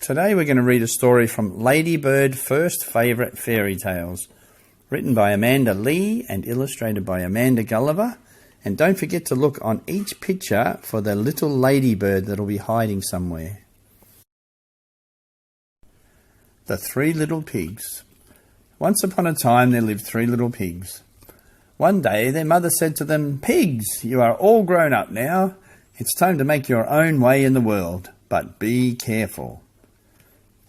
Today we're going to read a story from Ladybird First Favourite Fairy Tales, written by Amanda Lee and illustrated by Amanda Gulliver. And don't forget to look on each picture for the little ladybird that'll be hiding somewhere. The Three Little Pigs. Once upon a time there lived three little pigs. One day their mother said to them, "Pigs, you are all grown up now. It's time to make your own way in the world, but be careful."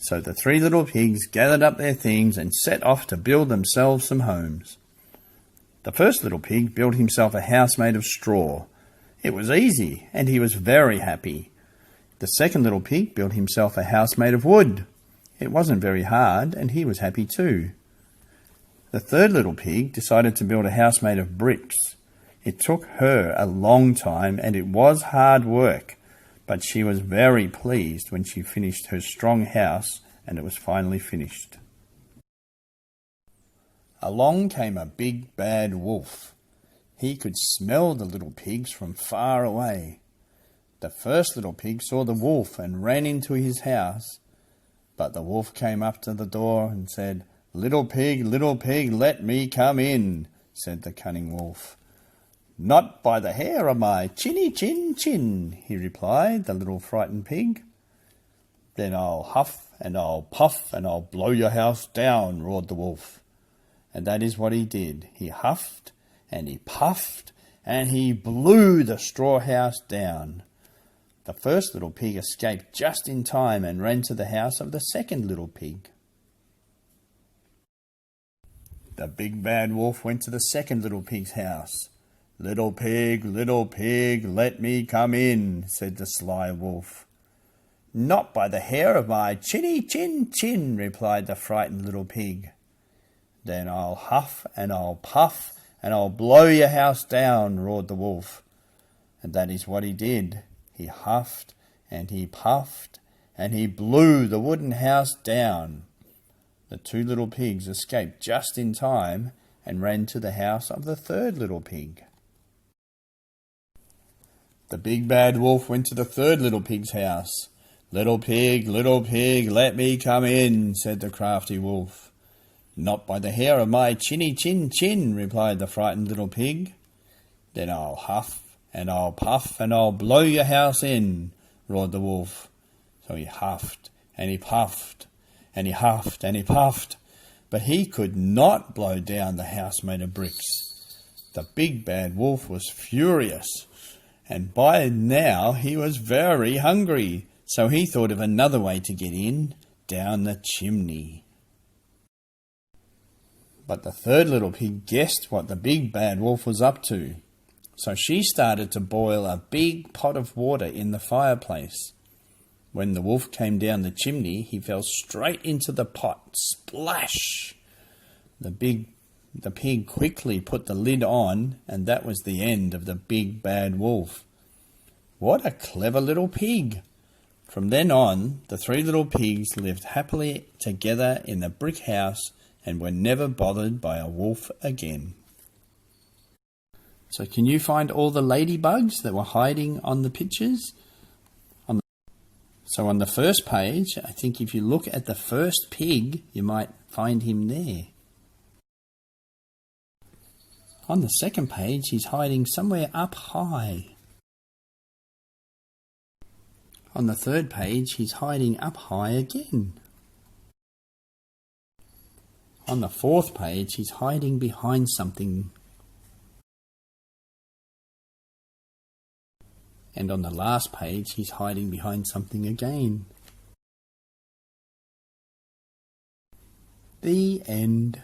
So the three little pigs gathered up their things and set off to build themselves some homes. The first little pig built himself a house made of straw. It was easy, and he was very happy. The second little pig built himself a house made of wood. It wasn't very hard, and he was happy too. The third little pig decided to build a house made of bricks. It took her a long time, and it was hard work, but she was very pleased when she finished her strong house and it was finally finished. Along came a big bad wolf. He could smell the little pigs from far away. The first little pig saw the wolf and ran into his house, but the wolf came up to the door and said, little pig, let me come in," said the cunning wolf. "Not by the hair of my chinny chin chin," he replied, the little frightened pig. "Then I'll huff and I'll puff and I'll blow your house down," roared the wolf. And that is what he did. He huffed and he puffed and he blew the straw house down. The first little pig escaped just in time and ran to the house of the second little pig. The big bad wolf went to the second little pig's house. Little pig, let me come in," said the sly wolf. "Not by the hair of my chinny chin chin," replied the frightened little pig. "Then I'll huff and I'll puff and I'll blow your house down," roared the wolf. And that is what he did. He huffed and he puffed and he blew the wooden house down. The two little pigs escaped just in time and ran to the house of the third little pig. The big bad wolf went to the third little pig's house. Little pig, let me come in," said the crafty wolf. "Not by the hair of my chinny chin chin," replied the frightened little pig. "Then I'll huff and I'll puff and I'll blow your house in," roared the wolf. So he huffed and he puffed and he huffed and he puffed, but he could not blow down the house made of bricks. The big bad wolf was furious, and by now he was very hungry, so he thought of another way to get in, down the chimney. But the third little pig guessed what the big bad wolf was up to, so she started to boil a big pot of water in the fireplace. When the wolf came down the chimney, he fell straight into the pot. Splash! The pig quickly put the lid on, and that was the end of the big bad wolf. What a clever little pig! From then on, the three little pigs lived happily together in the brick house and were never bothered by a wolf again. So can you find all the ladybugs that were hiding on the pictures? So on the first page, I think if you look at the first pig, you might find him there. On the second page, he's hiding somewhere up high. On the third page, he's hiding up high again. On the fourth page, he's hiding behind something. And on the last page, he's hiding behind something again. The end.